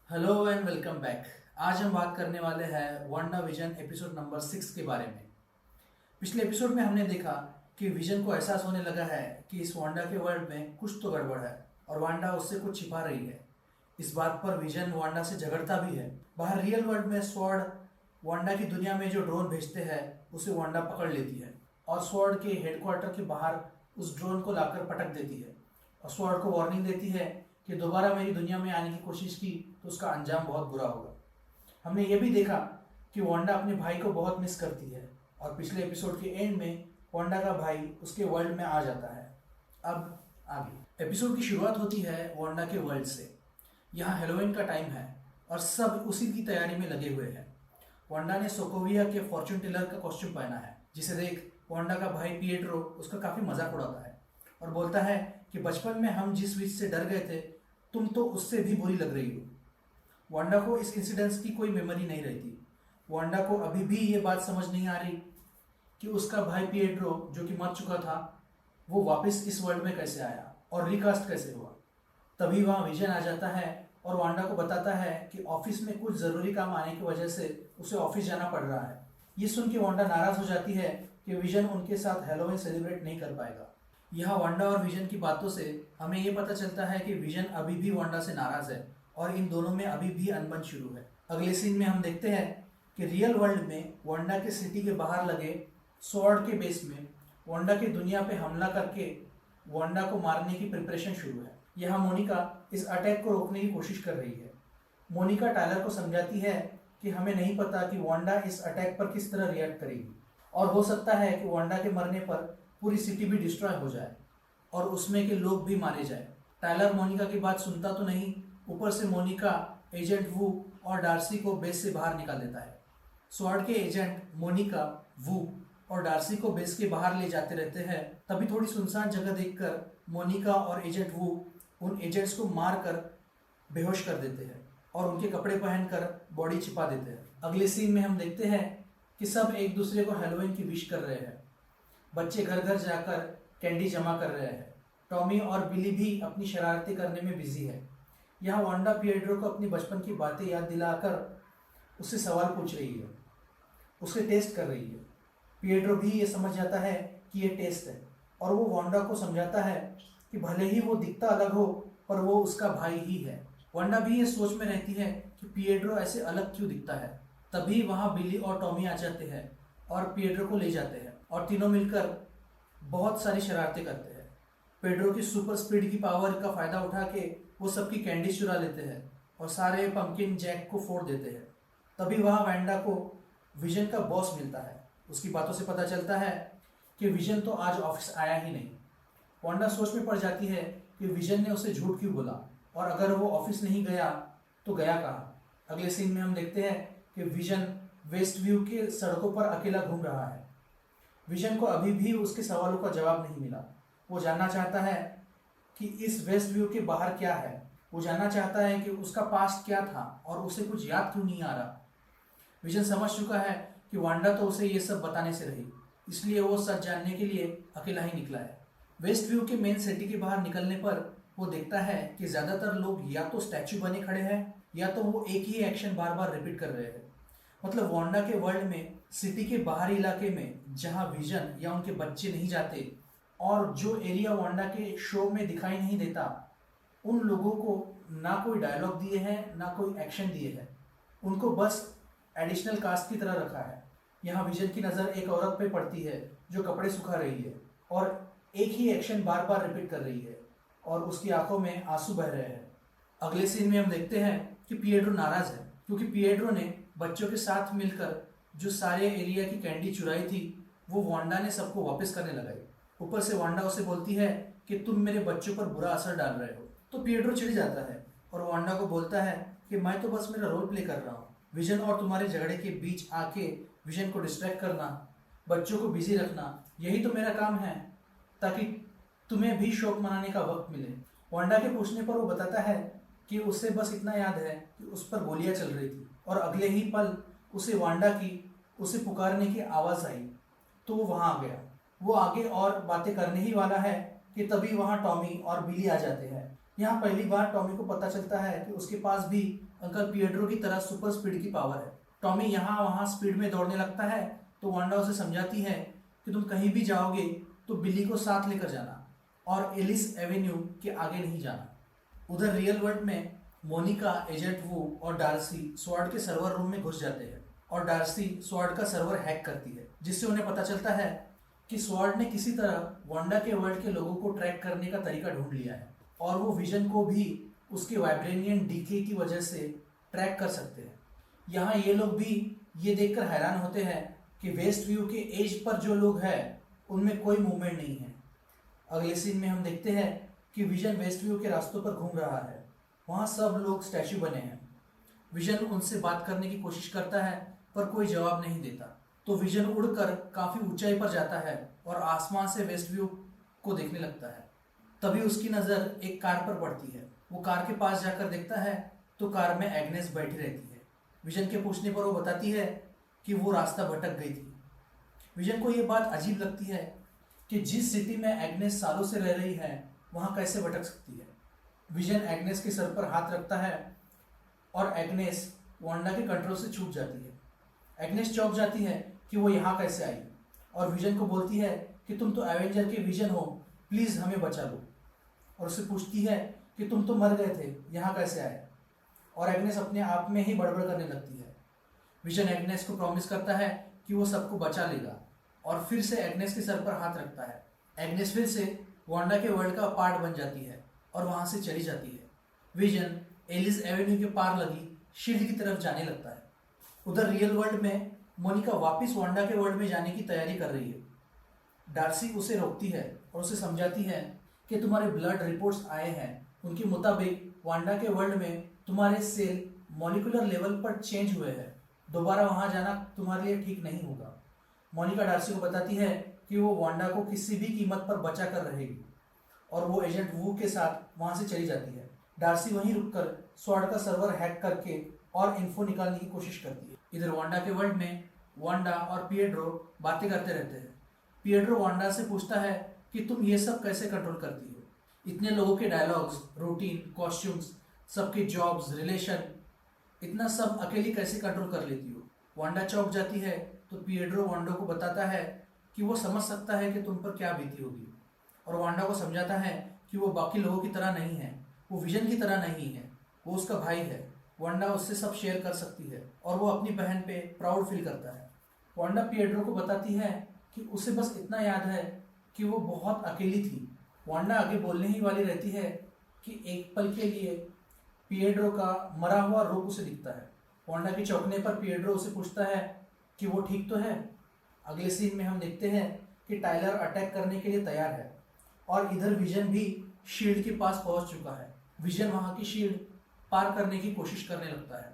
Hello and welcome back. आज हम बात करने वाले हैं वांडा विजन एपिसोड नंबर 6 के बारे में। पिछले एपिसोड में हमने देखा कि विजन को एहसास होने लगा है कि इस वांडा के वर्ल्ड में कुछ तो गड़बड़ है और वांडा उससे कुछ छिपा रही है। इस बात पर विजन वांडा से झगड़ता भी है। बाहर रियल वर्ल्ड में स्वॉर्ड वांडा की दुनिया में जो ड्रोन भेजते हैं उसे वांडा पकड़ लेती है और स्वॉर्ड के हेडक्वार्टर के बाहर उस ड्रोन को लाकर पटक देती है और स्वॉर्ड को वार्निंग देती है कि दोबारा मेरी दुनिया में आने की कोशिश की तो उसका अंजाम बहुत बुरा होगा। हमने ये भी देखा कि वांडा अपने भाई को बहुत मिस करती है और पिछले एपिसोड के एंड में वांडा का भाई उसके वर्ल्ड में आ जाता है। अब आगे एपिसोड की शुरुआत होती है वांडा के वर्ल्ड से। यहाँ हेलोविन का टाइम है और सब उसी की तैयारी में लगे हुए हैं। वांडा ने सोकोविया के फॉर्चून टेलर का कॉस्ट्यूम पहना है, जिसे देख वांडा का भाई पिएट्रो उसका काफी मजाक उड़ाता है और बोलता है कि बचपन में हम जिस विच से डर गए थे तुम तो उससे भी बुरी लग रही हो। वांडा को इस इंसिडेंस की कोई मेमोरी नहीं रहती। वांडा को अभी भी ये बात समझ नहीं आ रही कि उसका भाई पिएट्रो जो कि मर चुका था वो वापस इस वर्ल्ड में कैसे आया और रिकास्ट कैसे हुआ। तभी वहाँ विजन आ जाता है और वांडा को बताता है कि ऑफिस में कुछ ज़रूरी काम आने की वजह से उसे ऑफिस जाना पड़ रहा है। ये सुन के वांडा नाराज़ हो जाती है कि विजन उनके साथ हैलोवीन सेलिब्रेट नहीं कर पाएगा। यहाँ वांडा और विजन की बातों से हमें ये पता चलता है कि विजन अभी भी वांडा से नाराज़ है और इन दोनों में अभी भी अनबन शुरू है। अगले सीन में हम देखते हैं कि रियल वर्ल्ड में वांडा के सिटी के बाहर लगे स्वॉर्ड के बेस में वांडा की दुनिया पे हमला करके वांडा को मारने की प्रिपरेशन शुरू है। यहाँ मोनिका इस अटैक को रोकने की कोशिश कर रही है। मोनिका टायलर को समझाती है कि हमें नहीं पता कि वांडा इस अटैक पर किस तरह रिएक्ट करेगी और हो सकता है कि वांडा के मरने पर पूरी सिटी भी डिस्ट्रॉय हो जाए और उसमें के लोग भी मारे जाए। टायलर मोनिका की बात सुनता तो नहीं, ऊपर से मोनिका एजेंट वू और डार्सी को बेस से बाहर निकाल देता है। स्वॉर्ड के एजेंट मोनिका, वू और डार्सी को बेस के बाहर ले जाते रहते हैं। तभी थोड़ी सुनसान जगह देखकर मोनिका और एजेंट वू उन एजेंट्स को मार कर बेहोश कर देते हैं और उनके कपड़े पहनकर बॉडी छिपा देते हैं। अगले सीन में हम देखते हैं कि सब एक दूसरे को हैलोवीन की विश कर रहे हैं। बच्चे घर घर जाकर कैंडी जमा कर रहे हैं। टॉमी और बिली भी अपनी शरारतें करने में बिजी है। यहाँ वांडा पिएट्रो को अपनी बचपन की बातें याद दिलाकर उससे सवाल पूछ रही है, उसे टेस्ट कर रही है। पिएट्रो भी ये समझ जाता है कि ये टेस्ट है और वो वांडा को समझाता है कि भले ही वो दिखता अलग हो पर वो उसका भाई ही है। वांडा भी ये सोच में रहती है कि पिएट्रो ऐसे अलग क्यों दिखता है। तभी वहाँ बिली और टॉमी आ जाते हैं और पिएट्रो को ले जाते हैं और तीनों मिलकर बहुत सारी शरारतें करते हैं। पेड्रो की सुपर स्पीड की पावर का फायदा उठा के वो सबकी कैंडी चुरा लेते हैं और सारे पंपकिन जैक को फोड़ देते हैं। तभी वहाँ वांडा को विजन का बॉस मिलता है। उसकी बातों से पता चलता है कि विजन तो आज ऑफिस आया ही नहीं। वांडा सोच में पड़ जाती है कि विजन ने उसे झूठ क्यों बोला और अगर वो ऑफिस नहीं गया तो गया कहाँ। अगले सीन में हम देखते हैं कि विजन वेस्ट व्यू के सड़कों पर अकेला घूम रहा है। विजन को अभी भी उसके सवालों का जवाब नहीं मिला। वो जानना चाहता है कि इस वेस्ट व्यू के बाहर क्या है। वो जानना चाहता है कि उसका पास्ट क्या था और उसे कुछ याद क्यों नहीं आ रहा। विजन समझ चुका है कि वांडा तो उसे ये सब बताने से रही, इसलिए वो सच जानने के लिए अकेला ही निकला है। वेस्ट व्यू के मेन सिटी के बाहर निकलने पर वो देखता है कि ज़्यादातर लोग या तो स्टैचू बने खड़े हैं या तो वो एक ही एक्शन बार बार रिपीट कर रहे हैं। मतलब वांडा के वर्ल्ड में सिटी के बाहरी इलाके में जहाँ विजन या उनके बच्चे नहीं जाते और जो एरिया वांडा के शो में दिखाई नहीं देता, उन लोगों को ना कोई डायलॉग दिए हैं ना कोई एक्शन दिए हैं। उनको बस एडिशनल कास्ट की तरह रखा है। यहाँ विजन की नज़र एक औरत पे पड़ती है जो कपड़े सुखा रही है और एक ही एक्शन बार बार रिपीट कर रही है और उसकी आंखों में आंसू बह रहे हैं। अगले सीन में हम देखते हैं कि पिएट्रो नाराज है क्योंकि पिएट्रो ने बच्चों के साथ मिलकर जो सारे एरिया की कैंडी चुराई थी वो वांडा ने सबको वापस करने लगाई। ऊपर से वांडा उसे बोलती है कि तुम मेरे बच्चों पर बुरा असर डाल रहे हो। तो पिएट्रो चिढ़ जाता है और वांडा को बोलता है कि मैं तो बस मेरा रोल प्ले कर रहा हूँ। विजन और तुम्हारे झगड़े के बीच आके विजन को डिस्ट्रैक्ट करना, बच्चों को बिजी रखना, यही तो मेरा काम है ताकि तुम्हें भी शौक मनाने का वक्त मिले। वांडा के पूछने पर वो बताता है कि उसे बस इतना याद है कि उस पर गोलियां चल रही थी और अगले ही पल उसे वांडा की उसे पुकारने की आवाज़ आई तो वो वहाँ आ गया। वो आगे और बातें करने ही वाला है कि तभी वहाँ टॉमी और बिली आ जाते हैं। यहाँ पहली बार टॉमी को पता चलता है कि उसके पास भी अंकल पिएट्रो की तरह सुपर स्पीड की पावर है। टॉमी यहाँ वहाँ स्पीड में दौड़ने लगता है तो वांडा उसे समझाती है कि तुम कहीं भी जाओगे तो बिली को साथ लेकर जाना और एलिस एवेन्यू के आगे नहीं जाना। उधर रियल वर्ल्ड में मोनिका, एजेंट वू और डार्सी स्वॉर्ड के सर्वर रूम में घुस जाते हैं और डार्सी स्वॉर्ड का सर्वर हैक करती है, जिससे उन्हें पता चलता है कि स्वॉर्ड ने किसी तरह वांडा के वर्ल्ड के लोगों को ट्रैक करने का तरीका ढूंढ लिया है और वो विजन को भी उसके वाइब्रेनियन डीके की वजह से ट्रैक कर सकते हैं। यहाँ ये लोग भी ये देखकर हैरान होते हैं कि वेस्ट व्यू के एज पर जो लोग हैं उनमें कोई मूवमेंट नहीं है। अगले सीन में हम देखते हैं कि विजन वेस्ट व्यू के रास्तों पर घूम रहा है। वहाँ सब लोग स्टैचू बने हैं। विजन उनसे बात करने की कोशिश करता है पर कोई जवाब नहीं देता, तो विजन उड़कर काफ़ी ऊंचाई पर जाता है और आसमान से वेस्ट व्यू को देखने लगता है। तभी उसकी नज़र एक कार पर पड़ती है। वो कार के पास जाकर देखता है तो कार में एग्नेस बैठी रहती है। विजन के पूछने पर वो बताती है कि वो रास्ता भटक गई थी। विजन को ये बात अजीब लगती है कि जिस सिटी में एग्नेस सालों से रह रही है वहाँ कैसे भटक सकती है। विजन एग्नेस के सर पर हाथ रखता है और एग्नेस वांडा के कंट्रोल से छूट जाती है। एग्नेस चौंक जाती है कि वो यहाँ कैसे आई और विजन को बोलती है कि तुम तो एवेंजर के विजन हो, प्लीज़ हमें बचा लो। और उससे पूछती है कि तुम तो मर गए थे, यहाँ कैसे आए। और एग्नेस अपने आप में ही बड़बड़ करने लगती है। विजन एग्नेस को प्रॉमिस करता है कि वो सबको बचा लेगा और फिर से एग्नेस के सर पर हाथ रखता है। एग्नेस फिर से वांडा के वर्ल्ड का पार्ट बन जाती है और वहाँ से चली जाती है। विजन एलिस एवेन्यू के पार लगी शील्ड की तरफ जाने लगता है। उधर रियल वर्ल्ड में मोनिका वापस वांडा के वर्ल्ड में जाने की तैयारी कर रही है। डार्सी उसे रोकती है और उसे समझाती है कि तुम्हारे ब्लड रिपोर्ट्स आए हैं, उनके मुताबिक वांडा के वर्ल्ड में तुम्हारे सेल मॉलिक्यूलर लेवल पर चेंज हुए हैं, दोबारा वहाँ जाना तुम्हारे लिए ठीक नहीं होगा। मोनिका डार्सी को बताती है कि वो वांडा को किसी भी कीमत पर बचा कर रहेगी और वो एजेंट वू के साथ वहाँ से चली जाती है। डार्सी वहीं रुककर स्वॉर्ड का सर्वर हैक करके और इन्फो निकालने की कोशिश करती है। इधर वांडा के वर्ल्ड में वांडा और पिएड्रो बातें करते रहते हैं। पिएड्रो वांडा से पूछता है कि तुम ये सब कैसे कंट्रोल करती हो, इतने लोगों के डायलॉग्स, रूटीन, कॉस्ट्यूम्स, सबके जॉब्स, रिलेशन, इतना सब अकेली कैसे कंट्रोल कर लेती हो। वांडा चौंक जाती है तो पिएड्रो वांडा को बताता है कि वो समझ सकता है कि तुम पर क्या बीती होगी और वांडा को समझाता है कि वो बाकी लोगों की तरह नहीं है, वो विजन की तरह नहीं है, वो उसका भाई है। वांडा उससे सब शेयर कर सकती है और वो अपनी बहन पे प्राउड फील करता है। वांडा पिएड्रो को बताती है कि उसे बस इतना याद है कि वो बहुत अकेली थी। वांडा आगे बोलने ही वाली रहती है कि एक पल के लिए पिएड्रो का मरा हुआ रूप उसे दिखता है। वांडा के चौंकने पर पिएड्रो उसे पूछता है कि वो ठीक तो है। अगले सीन में हम देखते हैं कि टाइलर अटैक करने के लिए तैयार है और इधर विजन भी शील्ड के पास पहुंच चुका है। विजन वहां की शील्ड पार करने की कोशिश करने लगता है।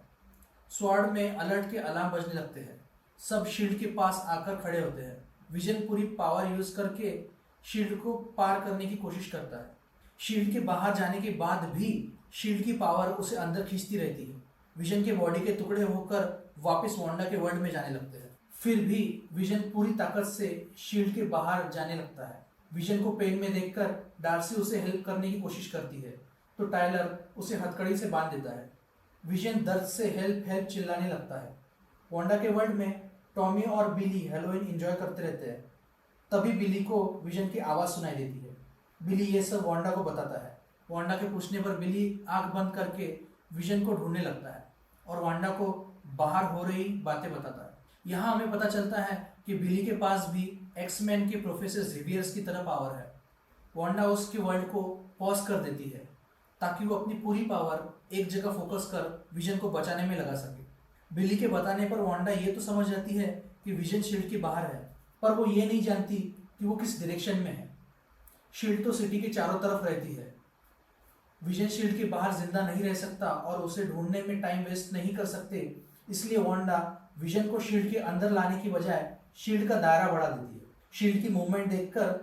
स्वॉर्ड में अलर्ट के अलार्म बजने लगते हैं। सब शील्ड के पास आकर खड़े होते हैं। विजन पूरी पावर यूज करके शील्ड को पार करने की कोशिश करता है। शील्ड के बाहर जाने के बाद भी शील्ड की पावर उसे अंदर खींचती रहती है। विजन के बॉडी के टुकड़े होकर वापस वांडा के वर्ल्ड में जाने लगते हैं। फिर भी विजन पूरी ताकत से शील्ड के बाहर जाने लगता है। विजन को पेन में देखकर डार्सी उसे हेल्प करने की कोशिश करती है तो टाइलर उसे हथकड़ी से बांध देता है। विजन दर्द से हेल्प हेल्प चिल्लाने लगता है। वांडा के वर्ल्ड में टॉमी और बिली हेलोइन एंजॉय करते रहते हैं। तभी बिली को विजन की आवाज़ सुनाई देती है। बिली ये सब वांडा को बताता है। वांडा के पूछने पर बिली आंख बंद करके विजन को ढूंढने लगता है और वांडा को बाहर हो रही बातें बताता है। यहाँ हमें पता चलता है कि बिली के पास भी एक्समैन के प्रोफेसर जेवियर्स की तरह पावर है। वांडा उसके वर्ल्ड को पॉज कर देती है ताकि वो अपनी पूरी पावर एक जगह फोकस कर विजन को बचाने में लगा सके। बिली के बताने पर वांडा ये तो समझ जाती है कि विजन शील्ड के बाहर है, पर वो ये नहीं जानती कि वो किस डायरेक्शन में है। शील्ड तो सिटी के चारों तरफ रहती है। विजन शील्ड के बाहर जिंदा नहीं रह सकता और उसे ढूंढने में टाइम वेस्ट नहीं कर सकते, इसलिए वांडा विजन को शील्ड के अंदर लाने की बजाय शील्ड का दायरा बढ़ा देती है। शील्ड की मूवमेंट देखकर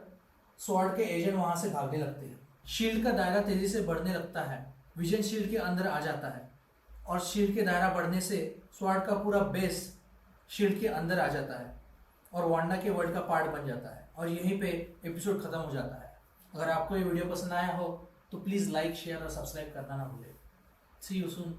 स्वॉर्ड के एजेंट वहां से भागने लगते हैं। शील्ड का दायरा तेजी से बढ़ने लगता है। विजन शील्ड के अंदर आ जाता है और शील्ड के दायरा बढ़ने से स्वॉर्ड का पूरा बेस शील्ड के अंदर आ जाता है और वांडा के वर्ल्ड का पार्ट बन जाता है और यहीं पे एपिसोड खत्म हो जाता है। अगर आपको ये वीडियो पसंद आया हो तो प्लीज़ लाइक, शेयर और सब्सक्राइब करना ना भूलें। सी यू सून।